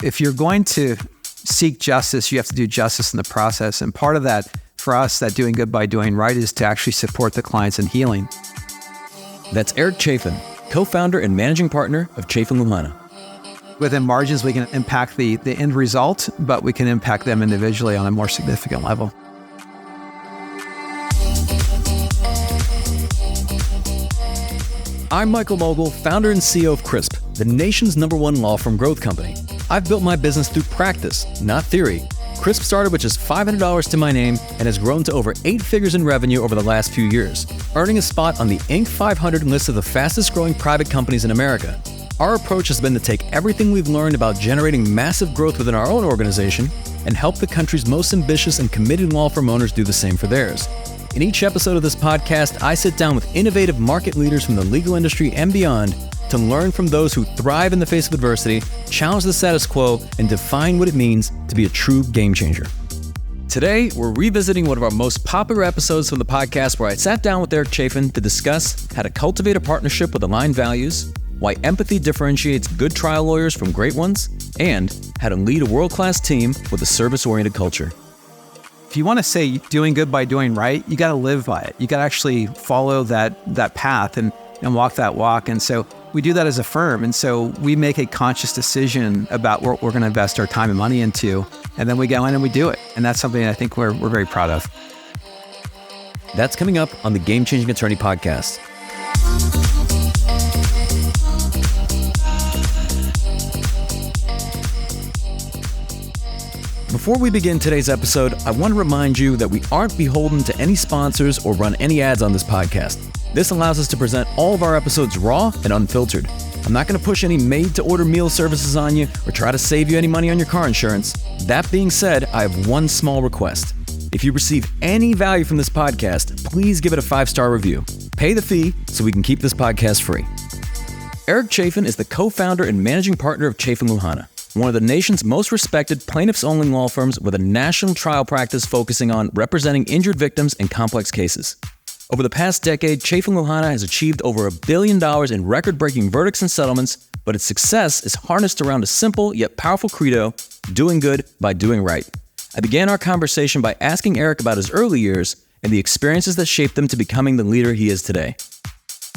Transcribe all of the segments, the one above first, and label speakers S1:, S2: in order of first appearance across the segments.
S1: if you're going to seek justice, you have to do justice in the process. And part of that, for us, that doing good by doing right is to actually support the clients in healing.
S2: That's Eric Chaffin, co-founder and managing partner of Chaffin Luhana.
S1: Within margins, we can impact the end result, but we can impact them individually on a more significant level.
S2: I'm Michael Mogill, founder and CEO of CRISP, the nation's #1 law firm growth company. I've built my business through practice, not theory. CRISP started with just $500 to my name and has grown to over 8 figures in revenue over the last few years, earning a spot on the Inc. 500 list of the fastest growing private companies in America. Our approach has been to take everything we've learned about generating massive growth within our own organization and help the country's most ambitious and committed law firm owners do the same for theirs. In each episode of this podcast, I sit down with innovative market leaders from the legal industry and beyond to learn from those who thrive in the face of adversity, challenge the status quo, and define what it means to be a true game changer. Today, we're revisiting one of our most popular episodes from the podcast where I sat down with Eric Chaffin to discuss how to cultivate a partnership with aligned values, why empathy differentiates good trial lawyers from great ones, and how to lead a world-class team with a service-oriented culture.
S1: If you want to say doing good by doing right, you got to live by it. You got to actually follow that path and walk that walk. And so we do that as a firm. And so we make a conscious decision about what we're going to invest our time and money into. And then we go in and we do it. And that's something I think we're very proud of.
S2: That's coming up on the Game Changing Attorney podcast. Before we begin today's episode, I want to remind you that we aren't beholden to any sponsors or run any ads on this podcast. This allows us to present all of our episodes raw and unfiltered. I'm not going to push any made-to-order meal services on you or try to save you any money on your car insurance. That being said, I have one small request. If you receive any value from this podcast, please give it a 5-star review. Pay the fee so we can keep this podcast free. Eric Chaffin is the co-founder and managing partner of Chaffin Luhana, one of the nation's most respected plaintiffs-only law firms with a national trial practice focusing on representing injured victims in complex cases. Over the past decade, Chaffin Luhana has achieved over $1 billion in record-breaking verdicts and settlements, but its success is harnessed around a simple yet powerful credo, doing good by doing right. I began our conversation by asking Eric about his early years and the experiences that shaped him to becoming the leader he is today.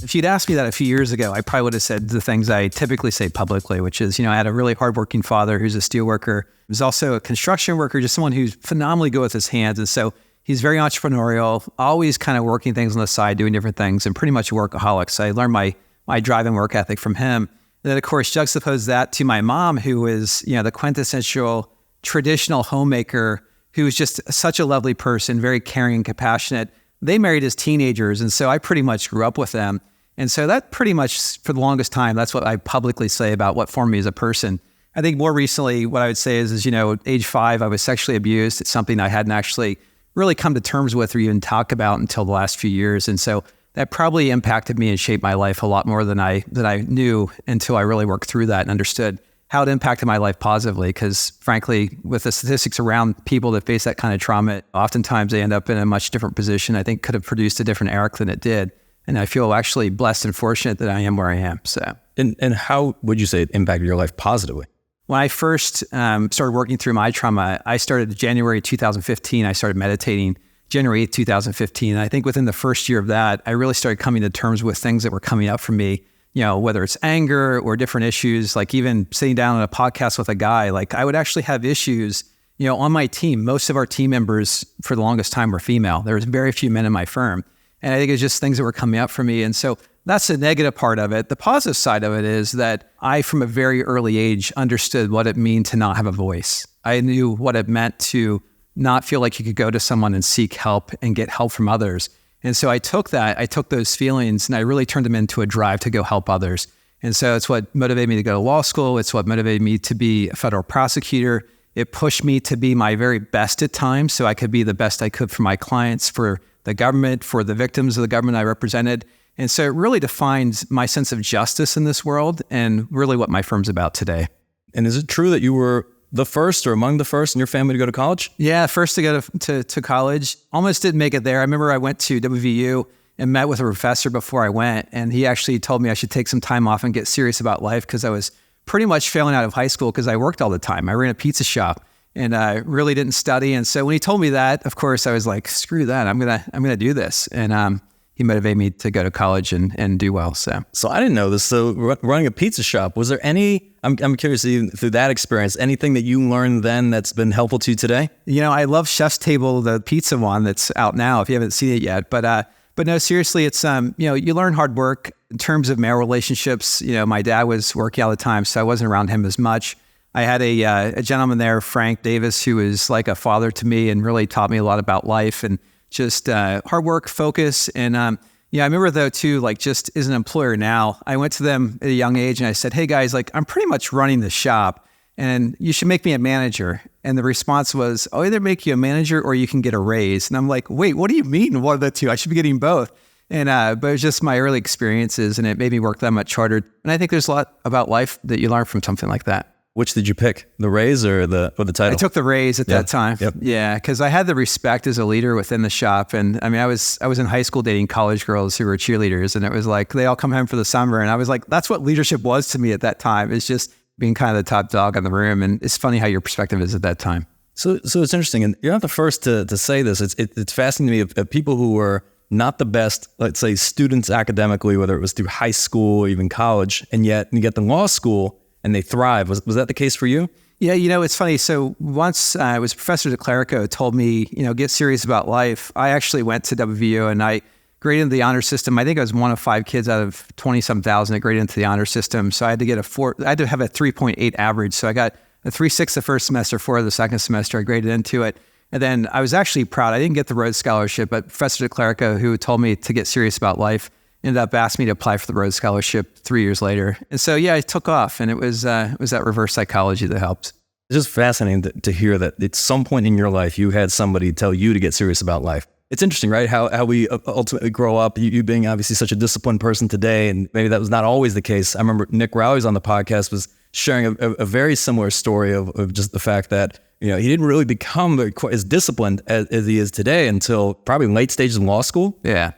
S1: If you'd asked me that a few years ago, I probably would have said the things I typically say publicly, which is, I had a really hardworking father who's a steel worker. He was also a construction worker, just someone who's phenomenally good with his hands. And so he's very entrepreneurial, always kind of working things on the side, doing different things, and pretty much a workaholic. So I learned my drive and work ethic from him. And then, of course, juxtapose that to my mom, who is, the quintessential traditional homemaker, who is just such a lovely person, very caring and compassionate. They married as teenagers, and so I pretty much grew up with them. And so that pretty much, for the longest time, that's what I publicly say about what formed me as a person. I think more recently, what I would say is age 5, I was sexually abused. It's something I hadn't actually really come to terms with or even talk about until the last few years. And so that probably impacted me and shaped my life a lot more than I knew until I really worked through that and understood how it impacted my life positively. Because frankly, with the statistics around people that face that kind of trauma, oftentimes they end up in a much different position. I think could have produced a different Eric than it did. And I feel actually blessed and fortunate that I am where I am. So,
S2: And how would you say it impacted your life positively?
S1: When I first started working through my trauma, I started January 2015. I started meditating January 8th, 2015. And I think within the first year of that, I really started coming to terms with things that were coming up for me, whether it's anger or different issues, like even sitting down on a podcast with a guy, like I would actually have issues, on my team. Most of our team members for the longest time were female. There was very few men in my firm. And I think it's just things that were coming up for me. And so that's the negative part of it. The positive side of it is that I, from a very early age, understood what it meant to not have a voice. I knew what it meant to not feel like you could go to someone and seek help and get help from others. And so I took those feelings and I really turned them into a drive to go help others. And so it's what motivated me to go to law school. It's what motivated me to be a federal prosecutor. It pushed me to be my very best at times so I could be the best I could for my clients, for the government, for the victims of the government I represented. And so it really defines my sense of justice in this world and really what my firm's about today.
S2: And is it true that you were the first or among the first in your family to go to college?
S1: Yeah, first to go to college. Almost didn't make it there. I remember I went to WVU and met with a professor before I went, and he actually told me I should take some time off and get serious about life because I was pretty much failing out of high school because I worked all the time. I ran a pizza shop and I really didn't study. And so when he told me that, of course, I was like, screw that. I'm gonna do this. And he motivated me to go to college and do well. So
S2: I didn't know this. So running a pizza shop, was there any, I'm curious, even through that experience, anything that you learned then that's been helpful to you today?
S1: I love Chef's Table, the pizza one that's out now, if you haven't seen it yet. But no, seriously, it's, you learn hard work in terms of male relationships. My dad was working all the time, so I wasn't around him as much. I had a gentleman there, Frank Davis, who was like a father to me and really taught me a lot about life and just hard work, focus. And I remember though too, like just as an employer now, I went to them at a young age and I said, hey guys, like I'm pretty much running the shop and you should make me a manager. And the response was, I'll either make you a manager or you can get a raise. And I'm like, wait, what do you mean? One of the two? I should be getting both. And but it was just my early experiences and it made me work that much harder. And I think there's a lot about life that you learn from something like that.
S2: Which did you pick, the raise or the title?
S1: I took the raise at that time.
S2: Yep.
S1: Yeah, because I had the respect as a leader within the shop. And I mean, I was in high school dating college girls who were cheerleaders. And it was like, they all come home for the summer. And I was like, that's what leadership was to me at that time. It's just being kind of the top dog in the room. And it's funny how your perspective is at that time.
S2: So it's interesting. And you're not the first to say this. It's fascinating to me of people who were not the best, let's say, students academically, whether it was through high school or even college, and yet you get to law school and they thrive. Was that the case for you?
S1: Yeah, it's funny. So once I was Professor DeClerico told me, get serious about life. I actually went to WVU and I graded into the honor system. I think I was one of 5 kids out of 20-some thousand that graded into the honor system. So I had to get I had to have a 3.8 average. So I got a 3.6 the first semester, 4 the second semester. I graded into it. And then I was actually proud. I didn't get the Rhodes Scholarship, but Professor DeClerico, who told me to get serious about life, ended up asking me to apply for the Rhodes Scholarship 3 years later. And so, yeah, I took off, and it was that reverse psychology that helped.
S2: It's just fascinating to hear that at some point in your life, you had somebody tell you to get serious about life. It's interesting, right? How we ultimately grow up, you being obviously such a disciplined person today, and maybe that was not always the case. I remember Nick Rowley's on the podcast was sharing a very similar story of just the fact that he didn't really become quite as disciplined as he is today until probably late stages in law school.
S1: Yeah.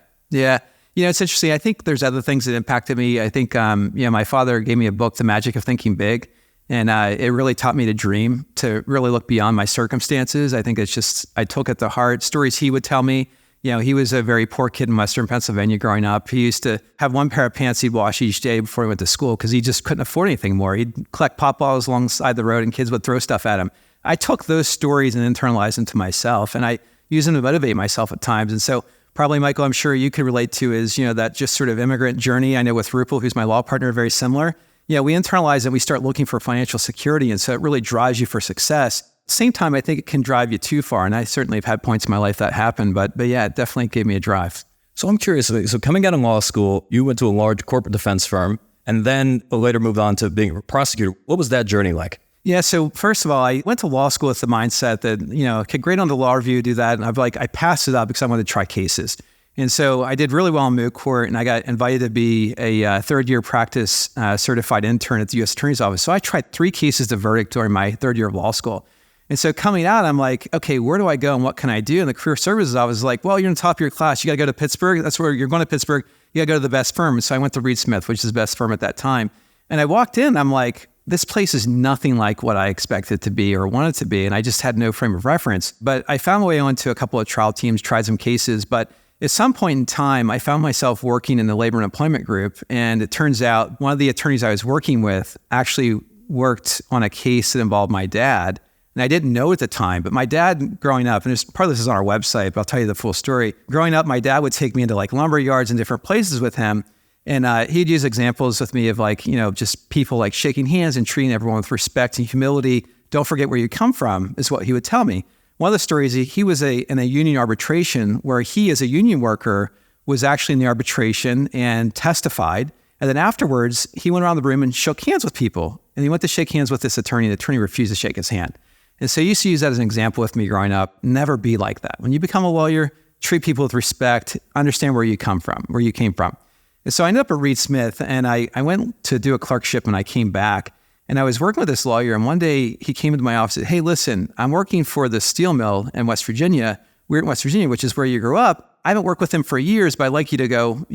S1: It's interesting. I think there's other things that impacted me. I think, my father gave me a book, The Magic of Thinking Big, and it really taught me to dream, to really look beyond my circumstances. I think it's just, I took it to heart. Stories he would tell me. He was a very poor kid in Western Pennsylvania growing up. He used to have one pair of pants he'd wash each day before he went to school because he just couldn't afford anything more. He'd collect pop balls alongside the road and kids would throw stuff at him. I took those stories and internalized them to myself, and I use them to motivate myself at times. And so probably, Michael, I'm sure you could relate to is, that just sort of immigrant journey. I know with Rupal, who's my law partner, very similar. We internalize it, we start looking for financial security. And so it really drives you for success. Same time, I think it can drive you too far. And I certainly have had points in my life that happened, but yeah, it definitely gave me a drive.
S2: So I'm curious, so coming out of law school, you went to a large corporate defense firm and then later moved on to being a prosecutor. What was that journey like?
S1: Yeah. So first of all, I went to law school with the mindset that, okay, great on the law review, do that. And I passed it up because I wanted to try cases. And so I did really well in moot court, and I got invited to be a third-year practice certified intern at the U.S. Attorney's Office. So I tried 3 cases to verdict during my third year of law school. And so coming out, I'm like, okay, where do I go and what can I do? And the Career Services Office was like, well, you're in the top of your class. You got to go to Pittsburgh. That's where you're going to Pittsburgh. You got to go to the best firm. And so I went to Reed Smith, which is the best firm at that time. And I walked in, I'm like, this place is nothing like what I expected it to be or wanted to be. And I just had no frame of reference. But I found my way onto a couple of trial teams, tried some cases. But at some point in time, I found myself working in the labor and employment group. And it turns out one of the attorneys I was working with actually worked on a case that involved my dad. And I didn't know at the time, but my dad growing up, and part of this is on our website, but I'll tell you the full story. Growing up, my dad would take me into like lumber yards and different places with him. And he'd use examples with me of like, just people like shaking hands and treating everyone with respect and humility. Don't forget where you come from is what he would tell me. One of the stories, he was in a union arbitration where he, as a union worker, was actually in the arbitration and testified. And then afterwards, he went around the room and shook hands with people. And he went to shake hands with this attorney. The attorney refused to shake his hand. And so he used to use that as an example with me growing up. Never be like that. When you become a lawyer, treat people with respect, understand where you came from. And so I ended up at Reed Smith, and I went to do a clerkship when I came back. And I was working with this lawyer, and one day he came into my office and said, hey, listen, I'm working for the steel mill in West Virginia. We're in West Virginia, which is where you grew up. I haven't worked with him for years, but I'd like you to go,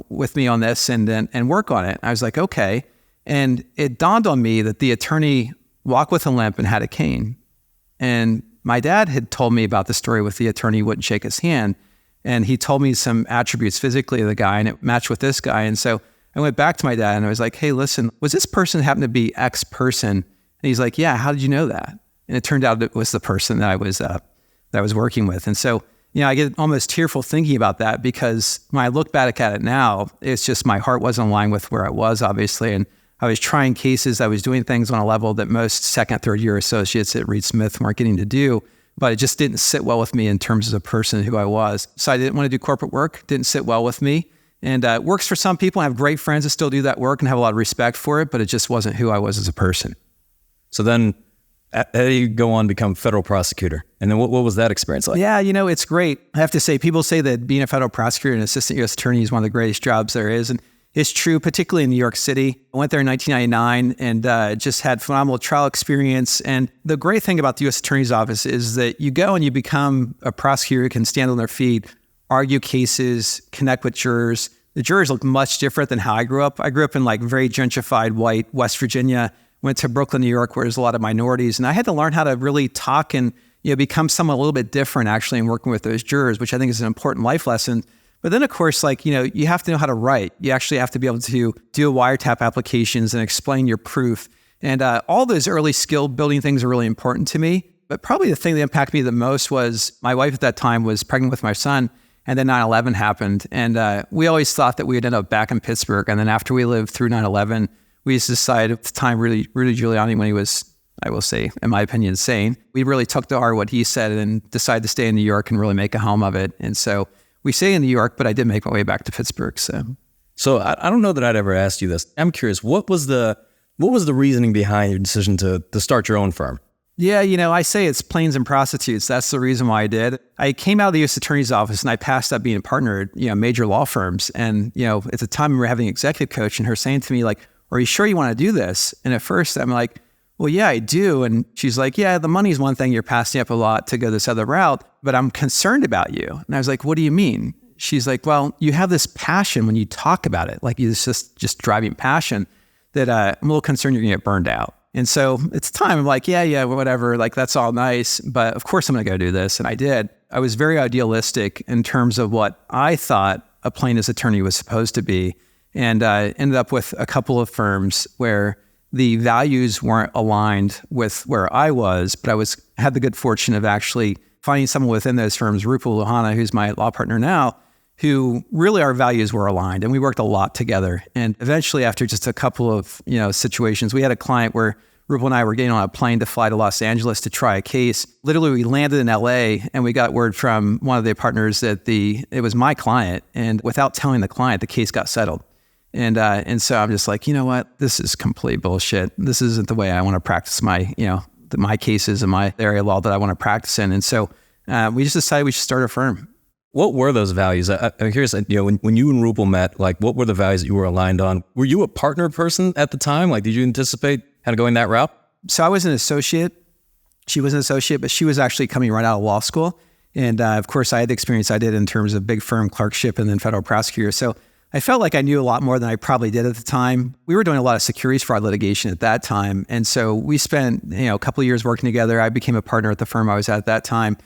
S1: with me on this and work on it. I was like, okay. And it dawned on me that the attorney walked with a limp and had a cane. And my dad had told me about the story with the attorney who wouldn't shake his hand. And he told me some attributes physically of the guy, and it matched with this guy. And so I went back to my dad and I was like, hey, listen, was this person happen to be X person? And he's like, yeah, how did you know that? And it turned out it was the person that I was working with. And so, I get almost tearful thinking about that, because when I look back at it now, it's just my heart wasn't aligned with where I was, obviously. And I was trying cases, I was doing things on a level that most second, third year associates at Reed Smith weren't getting to do, but it just didn't sit well with me in terms of the person who I was. So I didn't want to do corporate work, didn't sit well with me. And it works for some people. I have great friends that still do that work and have a lot of respect for it, but it just wasn't who I was as a person.
S2: So then how do you go on to become federal prosecutor? And then what was that experience like?
S1: Yeah, it's great. I have to say, people say that being a federal prosecutor and assistant U.S. attorney is one of the greatest jobs there is. And it's true, particularly in New York City. I went there in 1999 and just had phenomenal trial experience. And the great thing about the U.S. Attorney's Office is that you go and you become a prosecutor who can stand on their feet, argue cases, connect with jurors. The jurors look much different than how I grew up. I grew up in very gentrified white West Virginia, went to Brooklyn, New York, where there's a lot of minorities. And I had to learn how to really talk and become someone a little bit different actually in working with those jurors, which I think is an important life lesson. But then, of course, you have to know how to write. You actually have to be able to do wiretap applications and explain your proof. And all those early skill building things are really important to me. But probably the thing that impacted me the most was my wife at that time was pregnant with my son, and then 9/11 happened. And we always thought that we would end up back in Pittsburgh. And then after we lived through 9/11, we just decided at the time, Rudy Giuliani, when he was, I will say, in my opinion, sane, we really took to heart what he said and decided to stay in New York and really make a home of it. And so we stay in New York, but I did make my way back to Pittsburgh.
S2: So I don't know that I'd ever asked you this. I'm curious, what was the reasoning behind your decision to start your own firm?
S1: Yeah, I say it's planes and prostitutes. That's the reason why I did. I came out of the U.S. Attorney's Office and I passed up being a partner at major law firms. And at the time we were having an executive coach and her saying to me are you sure you want to do this? And at first I'm like, well, yeah, I do. And she's like, yeah, the money's one thing. You're passing up a lot to go this other route, but I'm concerned about you. And I was like, what do you mean? She's like, well, you have this passion when you talk about it. It's just driving passion that I'm a little concerned you're going to get burned out. And so it's time. I'm like, yeah, whatever. That's all nice. But of course I'm going to go do this. And I did. I was very idealistic in terms of what I thought a plaintiff's attorney was supposed to be. And I ended up with a couple of firms where the values weren't aligned with where I was, but I had the good fortune of actually finding someone within those firms, Luhana, who's my law partner now, who really our values were aligned, and we worked a lot together. And eventually, after just a couple of situations, we had a client where Rupal and I were getting on a plane to fly to Los Angeles to try a case. Literally, we landed in LA, and we got word from one of the partners that it was my client, and without telling the client, the case got settled. And so I'm just like, you know what? This is complete bullshit. This isn't the way I want to practice my cases and my area of law that I want to practice in. And so we just decided we should start a firm.
S2: What were those values? I'm curious, when you and Rupal met, what were the values that you were aligned on? Were you a partner person at the time? Did you anticipate kind of going that route?
S1: So I was an associate. She was an associate, but she was actually coming right out of law school. And of course, I had the experience I did in terms of big firm clerkship and then federal prosecutor. So I felt like I knew a lot more than I probably did at the time. We were doing a lot of securities fraud litigation at that time. And so we spent, a couple of years working together. I became a partner at the firm I was at that time.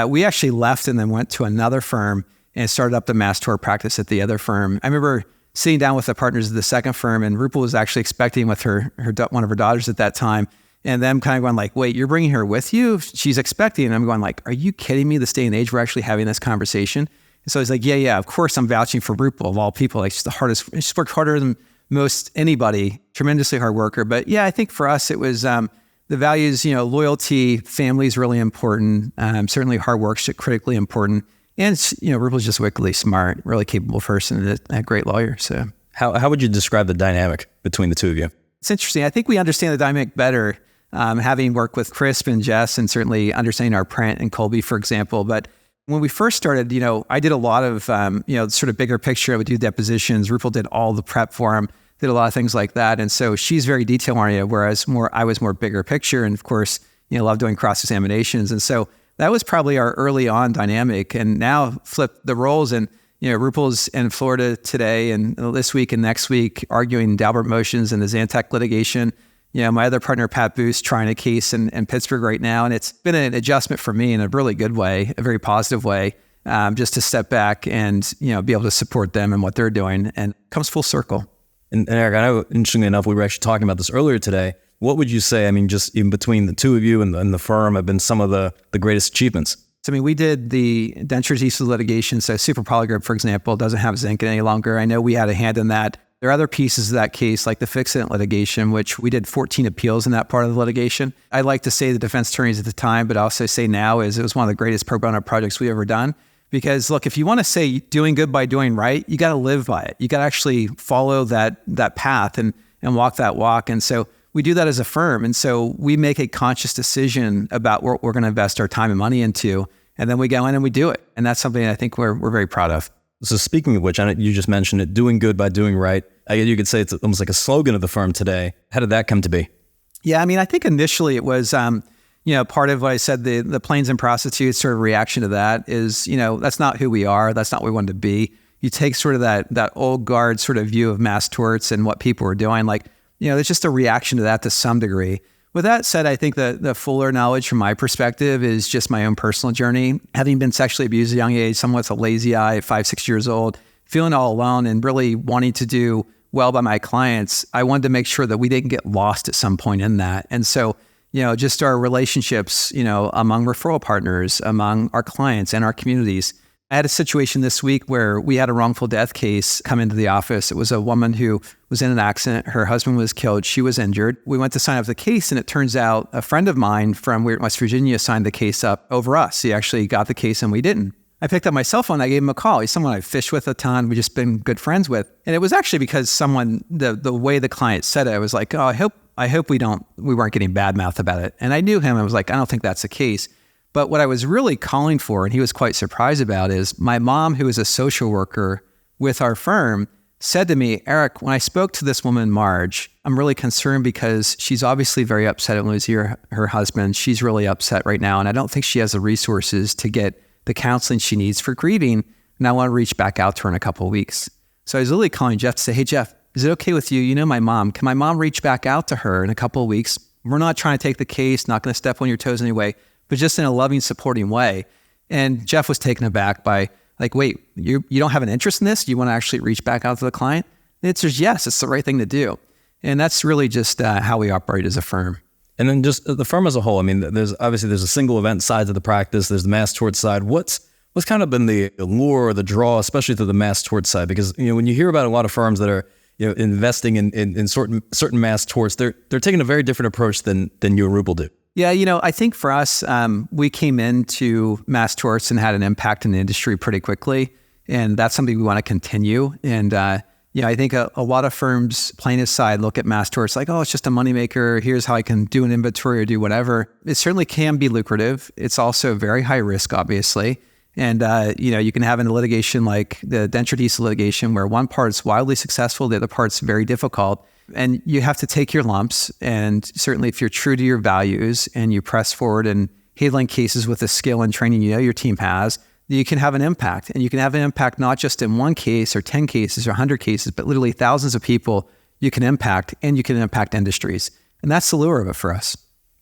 S1: We actually left and then went to another firm and started up the mass tort practice at the other firm. I remember sitting down with the partners of the second firm, and Rupal was actually expecting with one of her daughters at that time. And them kind of going wait, you're bringing her with you? She's expecting. And I'm going are you kidding me? This day and age, we're actually having this conversation. So he's like, yeah, of course I'm vouching for Rupal of all people. She's the hardest, she's worked harder than most anybody, tremendously hard worker. But yeah, I think for us, it was the values, loyalty, family is really important. Certainly hard work is critically important. And, Rupal's just wickedly smart, really capable person, and a great lawyer. So
S2: how would you describe the dynamic between the two of you?
S1: It's interesting. I think we understand the dynamic better, having worked with Crisp and Jess, and certainly understanding our print and Colby, for example. But when we first started, I did a lot of, sort of bigger picture. I would do depositions. Rupal did all the prep for him, did a lot of things like that. And so she's very detail oriented, whereas I was more bigger picture. And of course, love doing cross examinations. And so that was probably our early on dynamic. And now flip the roles, and Rupal's in Florida today and this week and next week arguing Daubert motions and the Zantac litigation. My other partner, Pat Booth, trying a case in Pittsburgh right now. And it's been an adjustment for me in a really good way, a very positive way, just to step back and, be able to support them and what they're doing. And it comes full circle.
S2: And Eric, I know, interestingly enough, we were actually talking about this earlier today. What would you say, just in between the two of you and the firm, have been some of the greatest achievements?
S1: So, we did the denture decisive litigation. So Super Polygroup, for example, doesn't have zinc any longer. I know we had a hand in that. There are other pieces of that case, like the fixant litigation, which we did 14 appeals in that part of the litigation. I like to say the defense attorneys at the time, but also say now is it was one of the greatest pro bono projects we ever done. Because look, if you want to say doing good by doing right, you got to live by it. You got to actually follow that path and walk that walk. And so we do that as a firm. And so we make a conscious decision about what we're going to invest our time and money into. And then we go in and we do it. And that's something I think we're very proud of.
S2: So speaking of which, you just mentioned it, doing good by doing right. I guess you could say it's almost like a slogan of the firm today. How did that come to be?
S1: Yeah, I think initially it was, part of what I said, the planes and prostitutes sort of reaction to that is, that's not who we are. That's not what we wanted to be. You take sort of that old guard sort of view of mass torts and what people were doing. There's just a reaction to that to some degree. With that said, I think the fuller knowledge from my perspective is just my own personal journey. Having been sexually abused at a young age, somewhat a lazy eye at 5-6 years old, feeling all alone and really wanting to do well by my clients, I wanted to make sure that we didn't get lost at some point in that. And so, just our relationships, among referral partners, among our clients and our communities. I had a situation this week where we had a wrongful death case come into the office. It was a woman who was in an accident. Her husband was killed. She was injured. We went to sign up the case, and it turns out a friend of mine from West Virginia signed the case up over us. He actually got the case and we didn't. I picked up my cell phone. I gave him a call. He's someone I've fished with a ton. We've just been good friends with. And it was actually because the way the client said it, I was like, oh, I hope we weren't getting bad mouth about it. And I knew him. I was like, I don't think that's the case. But what I was really calling for, and he was quite surprised about, is my mom, who is a social worker with our firm, said to me, Eric, when I spoke to this woman, Marge, I'm really concerned because she's obviously very upset at losing her husband. She's really upset right now. And I don't think she has the resources to get the counseling she needs for grieving. And I want to reach back out to her in a couple of weeks. So I was literally calling Jeff to say, hey, Jeff, is it okay with you? You know my mom. Can my mom reach back out to her in a couple of weeks? We're not trying to take the case, not going to step on your toes anyway, but just in a loving, supporting way. And Jeff was taken aback by wait, you don't have an interest in this? Do you want to actually reach back out to the client? The answer is yes, it's the right thing to do. And that's really just how we operate as a firm.
S2: And then just the firm as a whole, there's a single event side to the practice. There's the mass tort side. What's kind of been the allure or the draw, especially to the mass tort side? Because, when you hear about a lot of firms that are, investing in certain mass torts, they're taking a very different approach than you and Rupal do.
S1: Yeah, I think for us, we came into mass torts and had an impact in the industry pretty quickly. And that's something we want to continue. And, I think a lot of firms, plaintiff side, look at mass torts like, oh, it's just a moneymaker. Here's how I can do an inventory or do whatever. It certainly can be lucrative. It's also very high risk, obviously. And, you can have in a litigation like the denture decisive litigation where one part's wildly successful, the other part's very difficult. And you have to take your lumps. And certainly if you're true to your values and you press forward and handling cases with the skill and training your team has, you can have an impact. And you can have an impact not just in one case or 10 cases or 100 cases, but literally thousands of people you can impact, and you can impact industries. And that's the lure of it for us.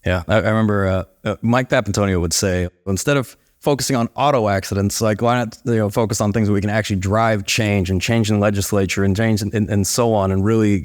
S2: Yeah, I remember Mike Papantonio would say, instead of focusing on auto accidents, why not focus on things where we can actually drive change and change in the legislature and change and so on, and really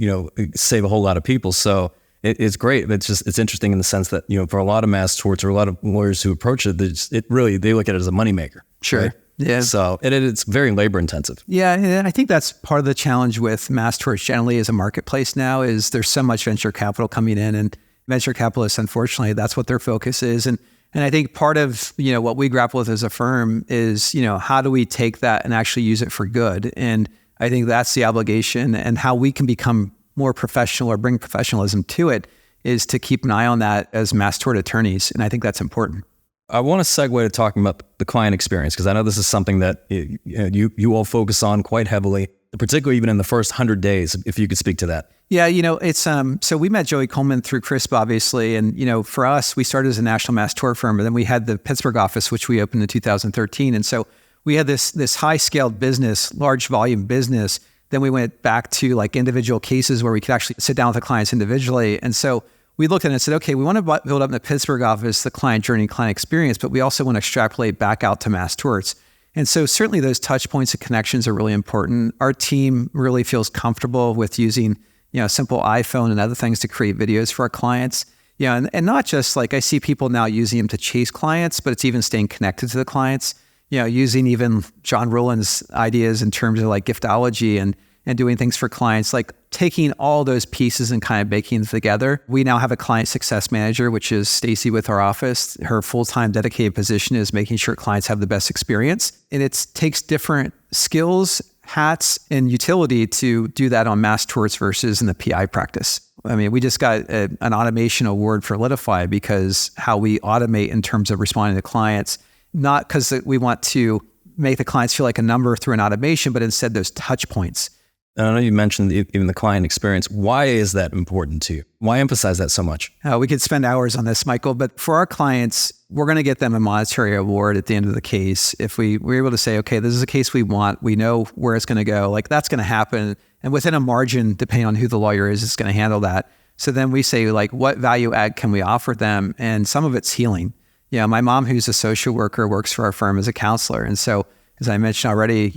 S2: save a whole lot of people. So it's great. It's interesting in the sense that for a lot of mass torts or a lot of lawyers who approach it, they look at it as a moneymaker.
S1: Sure.
S2: Right?
S1: Yeah.
S2: So it's very labor intensive.
S1: Yeah, and I think that's part of the challenge with mass torts generally as a marketplace now is there's so much venture capital coming in, and venture capitalists, unfortunately, that's what their focus is. And I think part of, what we grapple with as a firm is, how do we take that and actually use it for good? And I think that's the obligation, and how we can become more professional or bring professionalism to it is to keep an eye on that as mass tort attorneys. And I think that's important.
S2: I want to segue to talking about the client experience, because I know this is something that you all focus on quite heavily, particularly even in the first 100 days, if you could speak to that.
S1: Yeah, it's so we met Joey Coleman through CRISP, obviously, and for us, we started as a national mass tort firm, and then we had the Pittsburgh office, which we opened in 2013, and so we had this high scaled business, large volume business. Then we went back to like individual cases where we could actually sit down with the clients individually. And so we looked at it and said, okay, we want to build up in the Pittsburgh office the client journey, client experience, but we also want to extrapolate back out to mass torts. And so certainly those touch points and connections are really important. Our team really feels comfortable with using, a simple iPhone and other things to create videos for our clients. And not just like I see people now using them to chase clients, but it's even staying connected to the clients, using even John Rowland's ideas in terms of like giftology and doing things for clients, like taking all those pieces and kind of baking them together. We now have a client success manager, which is Stacy with our office. Her full-time dedicated position is making sure clients have the best experience. And it takes different skills, hats, and utility to do that on mass torts versus in the PI practice. I mean, we just got an automation award for Litify because how we automate in terms of responding to clients, not because we want to make the clients feel like a number through an automation, but instead those touch points.
S2: And I know you mentioned even the client experience. Why is that important to you? Why emphasize that so much?
S1: We could spend hours on this, Michael, but for our clients, we're going to get them a monetary award at the end of the case. If we're able to say, okay, this is a case we want, we know where it's going to go, like that's going to happen. And within a margin, depending on who the lawyer is, it's going to handle that. So then we say, like, what value add can we offer them? And some of it's healing. My mom, who's a social worker, works for our firm as a counselor. And so as I mentioned already,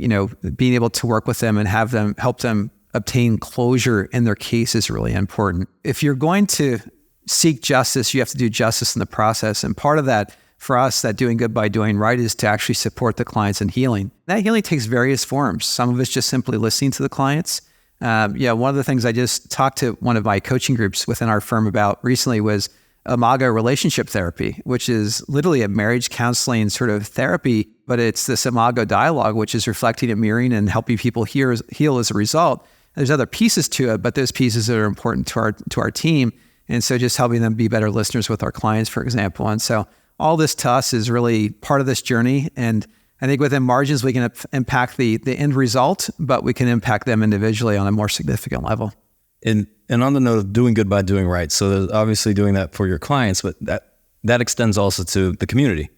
S1: being able to work with them and have them help them obtain closure in their case is really important. If you're going to seek justice, you have to do justice in the process. And part of that, for us, that doing good by doing right is to actually support the clients in healing. That healing takes various forms. Some of it's just simply listening to the clients. One of the things I just talked to one of my coaching groups within our firm about recently was Imago relationship therapy, which is literally a marriage counseling sort of therapy, but it's this Imago dialogue, which is reflecting and mirroring and helping people heal as a result. There's other pieces to it, but those pieces are important to our team. And so just helping them be better listeners with our clients, for example. And so all this to us is really part of this journey. And I think within margins, we can impact the end result, but we can impact them individually on a more significant level.
S2: And on the note of doing good by doing right, so there's obviously doing that for your clients, but that extends also to the community.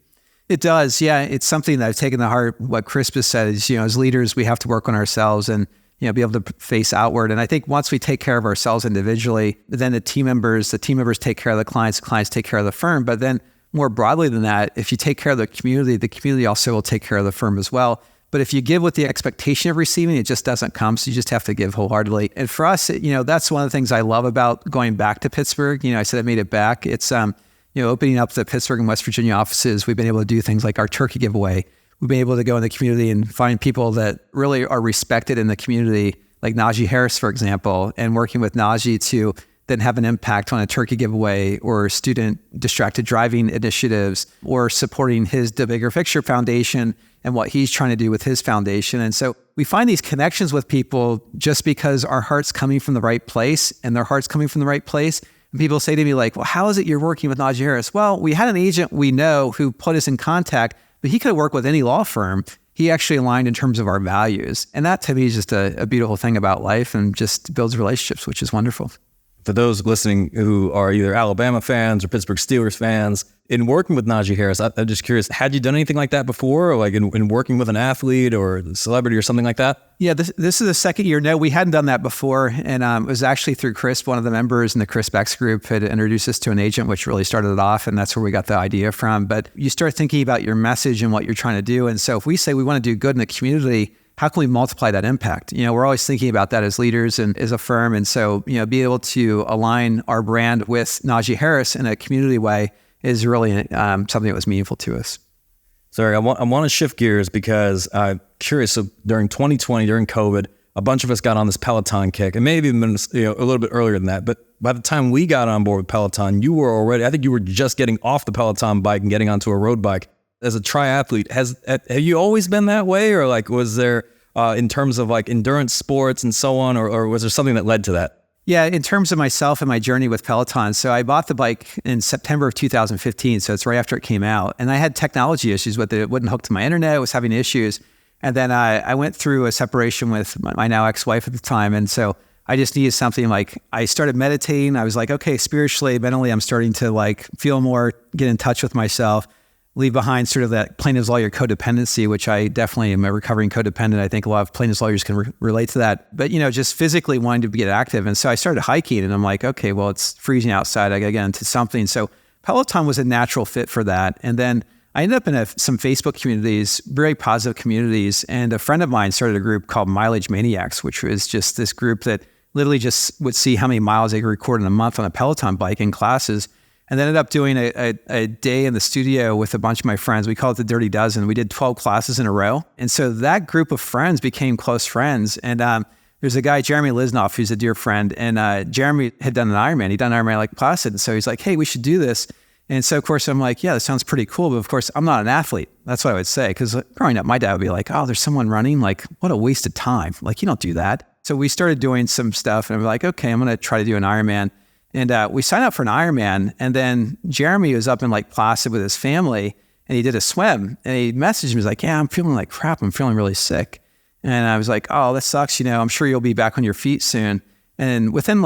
S1: It does, yeah. It's something that I've taken to heart. What Chris has said is, as leaders, we have to work on ourselves and be able to face outward. And I think once we take care of ourselves individually, then the team members take care of the clients take care of the firm. But then more broadly than that, if you take care of the community also will take care of the firm as well. But if you give with the expectation of receiving, it just doesn't come. So you just have to give wholeheartedly. And for us, that's one of the things I love about going back to Pittsburgh. I said I made it back. It's, opening up the Pittsburgh and West Virginia offices, we've been able to do things like our turkey giveaway. We've been able to go in the community and find people that really are respected in the community, like Najee Harris, for example, and working with Najee to then have an impact on a turkey giveaway or student distracted driving initiatives or supporting the Bigger Picture Foundation and what he's trying to do with his foundation. And so we find these connections with people just because our heart's coming from the right place and their heart's coming from the right place. And people say to me like, well, how is it you're working with Najee Harris? Well, we had an agent we know who put us in contact, but he could have worked with any law firm. He actually aligned in terms of our values. And that to me is just a beautiful thing about life and just builds relationships, which is wonderful.
S2: For those listening who are either Alabama fans or Pittsburgh Steelers fans, in working with Najee Harris, I'm just curious, had you done anything like that before, or like in working with an athlete or a celebrity or something like that?
S1: Yeah, this is the second year. No, we hadn't done that before. And it was actually through Chris, one of the members in the Chris Beck's group had introduced us to an agent, which really started it off. And that's where we got the idea from. But you start thinking about your message and what you're trying to do. And so if we say we want to do good in the community, how can we multiply that impact? We're always thinking about that as leaders and as a firm. And so, be able to align our brand with Najee Harris in a community way is really something that was meaningful to us.
S2: Sorry, I want to shift gears because I'm curious. So during 2020, during COVID, a bunch of us got on this Peloton kick, and maybe even a little bit earlier than that. But by the time we got on board with Peloton, I think you were just getting off the Peloton bike and getting onto a road bike. As a triathlete, have you always been that way, or like was there in terms of like endurance sports and so on, or was there something that led to that?
S1: Yeah, in terms of myself and my journey with Peloton, so I bought the bike in September of 2015, so it's right after it came out, and I had technology issues with it. It wouldn't hook to my internet, it was having issues, and then I went through a separation with my now ex-wife at the time, and so I just needed something like, I started meditating. I was like, okay, spiritually, mentally, I'm starting to like feel more, get in touch with myself. leave behind sort of that plaintiff's lawyer codependency, which I definitely am a recovering codependent. I think a lot of plaintiff's lawyers can relate to that. But, just physically wanting to get active. And so I started hiking and I'm like, okay, well, it's freezing outside. I got to get into something. So Peloton was a natural fit for that. And then I ended up in some Facebook communities, very positive communities. And a friend of mine started a group called Mileage Maniacs, which was just this group that literally just would see how many miles they could record in a month on a Peloton bike in classes. And then ended up doing a day in the studio with a bunch of my friends. We call it the Dirty Dozen. We did 12 classes in a row. And so that group of friends became close friends. And there's a guy, Jeremy Lisnoff, who's a dear friend. And Jeremy had done an Ironman. He'd done an Ironman like Placid. And so he's like, hey, we should do this. And so, of course, I'm like, yeah, that sounds pretty cool. But of course, I'm not an athlete. That's what I would say. Because growing up, my dad would be like, oh, there's someone running. Like, what a waste of time. Like, you don't do that. So we started doing some stuff. And I'm like, okay, I'm going to try to do an Ironman. And we signed up for an Ironman. And then Jeremy was up in like Placid with his family. And he did a swim. And he messaged me. He was like, yeah, I'm feeling like crap. I'm feeling really sick. And I was like, oh, that sucks. I'm sure you'll be back on your feet soon. And within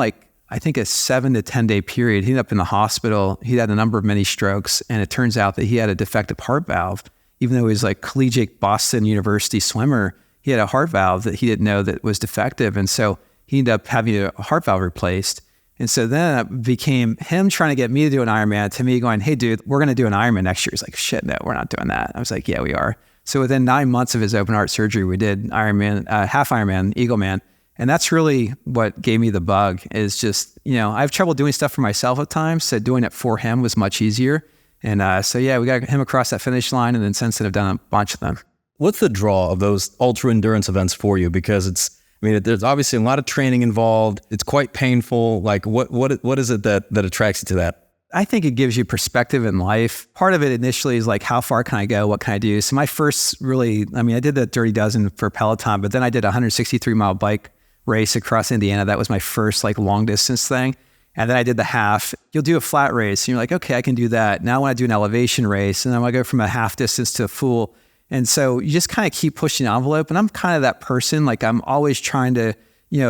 S1: I think a 7 to 10 day period, he ended up in the hospital. He had a number of mini strokes, and it turns out that he had a defective heart valve. Even though he was like collegiate Boston University swimmer, he had a heart valve that he didn't know that was defective. And so he ended up having a heart valve replaced. And so then it became him trying to get me to do an Ironman, to me going, hey dude, we're going to do an Ironman next year. He's like, shit, no, we're not doing that. I was like, yeah, we are. So within 9 months of his open heart surgery, we did Ironman, half Ironman, Eagleman. And that's really what gave me the bug, is just, I have trouble doing stuff for myself at times. So doing it for him was much easier. And so, yeah, we got him across that finish line. And then since then, I've done a bunch of them.
S2: What's the draw of those ultra endurance events for you? Because there's obviously a lot of training involved. It's quite painful. Like what is it that attracts you to that?
S1: I think it gives you perspective in life. Part of it initially is like, how far can I go? What can I do? So my first I did the Dirty Dozen for Peloton, but then I did a 163-mile bike race across Indiana. That was my first long distance thing. And then I did the half. You'll do a flat race and you're like, okay, I can do that. Now I want to do an elevation race. And then I go from a half distance to a full. And so you just kind of keep pushing the envelope. And I'm kind of that person. Like I'm always trying to,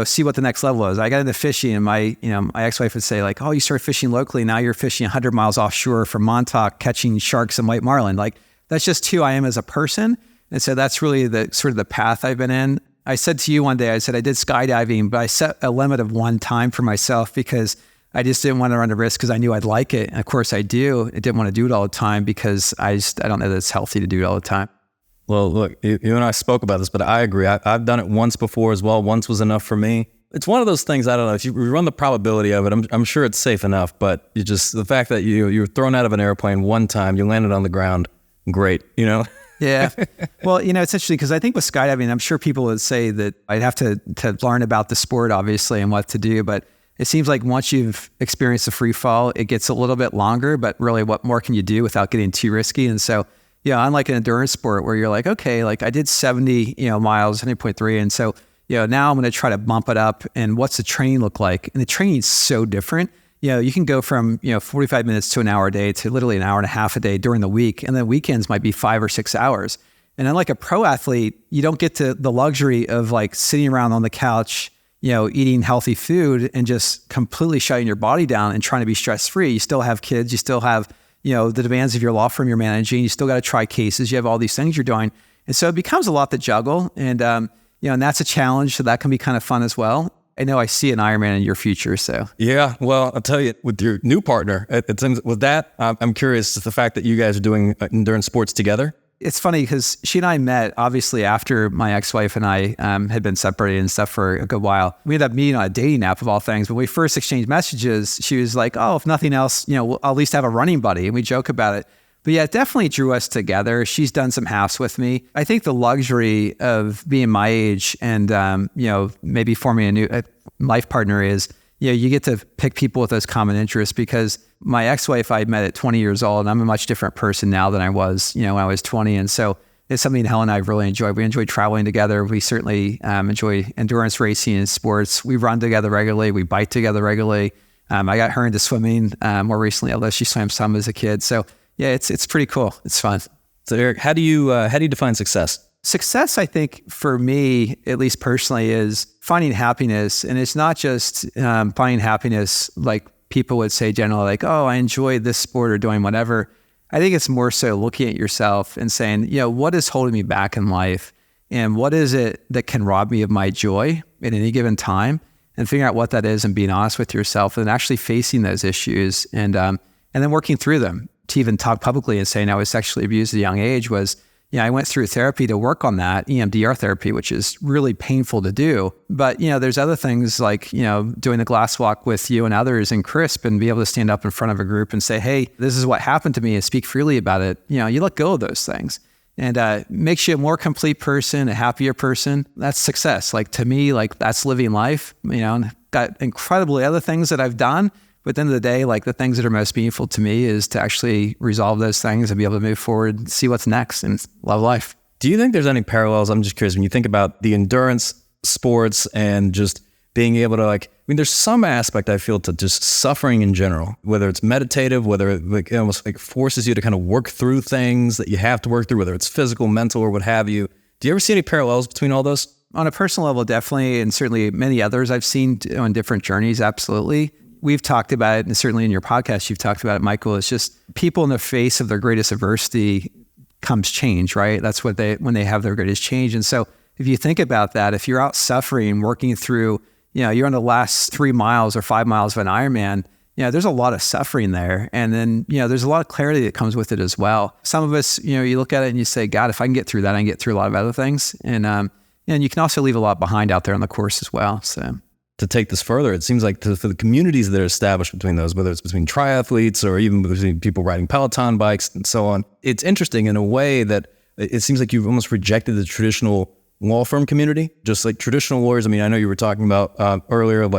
S1: see what the next level is. I got into fishing and my ex-wife would say like, oh, you started fishing locally. Now you're fishing 100 miles offshore from Montauk, catching sharks and white marlin. Like that's just who I am as a person. And so that's really the sort of the path I've been in. I said to you one day, I said I did skydiving, but I set a limit of one time for myself because I just didn't want to run the risk because I knew I'd like it. And of course I do. I didn't want to do it all the time because I don't know that it's healthy to do it all the time.
S2: Well, look, you and I spoke about this, but I agree. I've done it once before as well. Once was enough for me. It's one of those things, I don't know, if you run the probability of it, I'm sure it's safe enough, but the fact that you're thrown out of an airplane one time, you landed on the ground, great,
S1: Yeah. Well, it's interesting because I think with skydiving, I'm sure people would say that I'd have to learn about the sport, obviously, and what to do. But it seems like once you've experienced the free fall, it gets a little bit longer, but really what more can you do without getting too risky? And so, unlike an endurance sport where you're like, okay, like I did 70, miles, 70.3. And so, now I'm going to try to bump it up. And what's the training look like? And the training is so different. You can go from, 45 minutes to an hour a day to literally an hour and a half a day during the week. And then weekends might be 5 or 6 hours. And unlike a pro athlete, you don't get to the luxury of like sitting around on the couch, eating healthy food and just completely shutting your body down and trying to be stress-free. You still have kids, you still have, the demands of your law firm you're managing, you still got to try cases, you have all these things you're doing. And so it becomes a lot to juggle. And, and that's a challenge. So that can be kind of fun as well. I know I see an Ironman in your future, so.
S2: Yeah, well, I'll tell you, with your new partner, with that, I'm curious, the fact that you guys are doing endurance sports together.
S1: It's funny because she and I met, obviously, after my ex-wife and I had been separated and stuff for a good while. We ended up meeting on a dating app of all things. When we first exchanged messages, she was like, oh, if nothing else, I'll at least have a running buddy. And we joke about it. But yeah, it definitely drew us together. She's done some halves with me. I think the luxury of being my age and, maybe forming a new life partner is, you get to pick people with those common interests, because my ex-wife I met at 20 years old and I'm a much different person now than I was, when I was 20. And so it's something Helen and I really enjoyed. We enjoy traveling together. We certainly enjoy endurance racing and sports. We run together regularly. We bike together regularly. I got her into swimming more recently, although she swam some as a kid. So yeah, it's pretty cool. It's fun.
S2: So Eric, how do you define success?
S1: Success, I think, for me, at least personally, is finding happiness. And it's not just finding happiness like people would say generally, like, oh, I enjoy this sport or doing whatever. I think it's more so looking at yourself and saying, what is holding me back in life? And what is it that can rob me of my joy at any given time? And figuring out what that is and being honest with yourself and actually facing those issues and then working through them. To even talk publicly and saying I was sexually abused at a young age was, I went through therapy to work on that, EMDR therapy, which is really painful to do. But, there's other things like, doing the glass walk with you and others in CRISP and be able to stand up in front of a group and say, hey, this is what happened to me and speak freely about it. You let go of those things and makes you a more complete person, a happier person. That's success. Like to me, like that's living life, got incredibly other things that I've done. But at the end of the day, like the things that are most meaningful to me is to actually resolve those things and be able to move forward and see what's next and love life.
S2: Do you think there's any parallels? I'm just curious, when you think about the endurance sports and just being able to there's some aspect I feel to just suffering in general, whether it's meditative, whether it almost forces you to kind of work through things that you have to work through, whether it's physical, mental, or what have you. Do you ever see any parallels between all those?
S1: On a personal level, definitely. And certainly many others I've seen on different journeys. Absolutely. We've talked about it, and certainly in your podcast, you've talked about it, Michael. It's just people in the face of their greatest adversity comes change, right? That's when they have their greatest change. And so if you think about that, if you're out suffering, working through, you're on the last 3 miles or 5 miles of an Ironman, there's a lot of suffering there. And then, there's a lot of clarity that comes with it as well. Some of us, you look at it and you say, God, if I can get through that, I can get through a lot of other things. And you can also leave a lot behind out there on the course as well. So
S2: to take this further, it seems like for the communities that are established between those, whether it's between triathletes or even between people riding Peloton bikes and so on, it's interesting in a way that it seems like you've almost rejected the traditional law firm community, just like traditional lawyers. I mean, I know you were talking about earlier,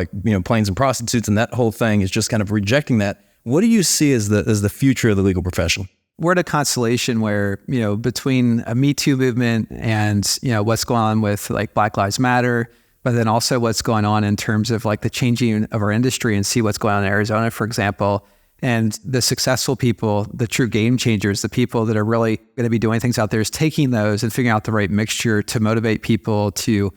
S2: planes and prostitutes and that whole thing is just kind of rejecting that. What do you see as the future of the legal profession?
S1: We're at a constellation where, between a Me Too movement and, what's going on with Black Lives Matter, but then also what's going on in terms of the changing of our industry and see what's going on in Arizona, for example, and the successful people, the true game changers, the people that are really going to be doing things out there is taking those and figuring out the right mixture to motivate people to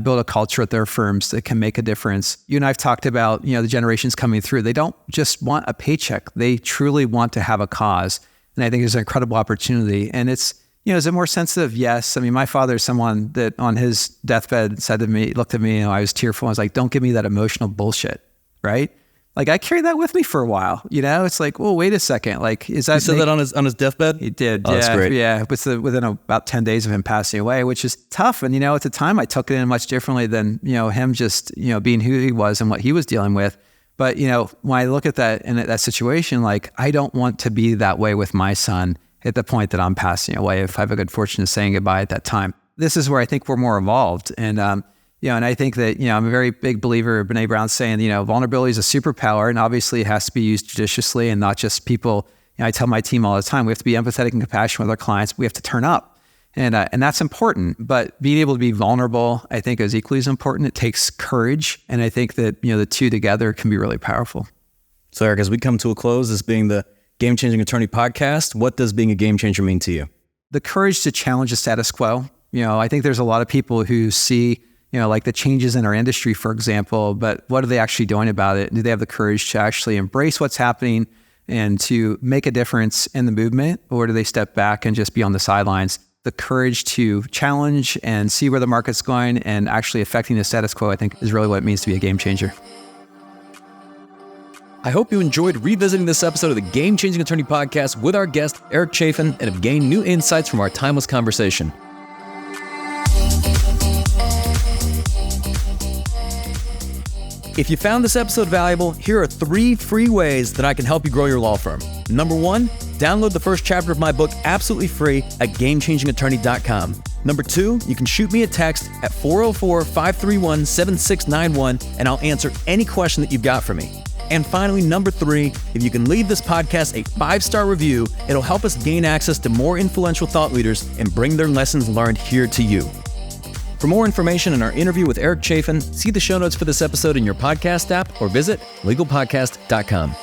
S1: build a culture at their firms that can make a difference. You and I have talked about, the generations coming through. They don't just want a paycheck. They truly want to have a cause. And I think there's an incredible opportunity. And it's, is it more sensitive? Yes. I mean, my father is someone that on his deathbed said to me, looked at me, I was tearful. I was like, don't give me that emotional bullshit, right? I carried that with me for a while, It's like, well, wait a second. Is that...
S2: He said that on his deathbed?
S1: He did.
S2: Oh,
S1: yeah.
S2: That's great.
S1: Yeah. Within about 10 days of him passing away, which is tough. And, at the time I took it in much differently than, him just, being who he was and what he was dealing with. But, when I look at that and at that situation, I don't want to be that way with my son at the point that I'm passing away, if I have a good fortune of saying goodbye at that time. This is where I think we're more involved. And, and I think that, I'm a very big believer of Brene Brown saying, vulnerability is a superpower and obviously it has to be used judiciously and not just people. I tell my team all the time, we have to be empathetic and compassionate with our clients. We have to turn up and that's important, but being able to be vulnerable, I think is equally as important. It takes courage. And I think that, the two together can be really powerful.
S2: So Eric, as we come to a close, this being the Game Changing Attorney podcast, what does being a game changer mean to you?
S1: The courage to challenge the status quo. I think there's a lot of people who see, the changes in our industry, for example, but what are they actually doing about it? Do they have the courage to actually embrace what's happening and to make a difference in the movement? Or do they step back and just be on the sidelines? The courage to challenge and see where the market's going and actually affecting the status quo, I think is really what it means to be a game changer.
S2: I hope you enjoyed revisiting this episode of the Game Changing Attorney podcast with our guest, Eric Chaffin, and have gained new insights from our timeless conversation. If you found this episode valuable, here are 3 free ways that I can help you grow your law firm. Number 1, download the first chapter of my book absolutely free at GameChangingAttorney.com. Number 2, you can shoot me a text at 404-531-7691 and I'll answer any question that you've got for me. And finally, number 3, if you can leave this podcast a 5-star review, it'll help us gain access to more influential thought leaders and bring their lessons learned here to you. For more information on our interview with Eric Chaffin, see the show notes for this episode in your podcast app or visit legalpodcast.com.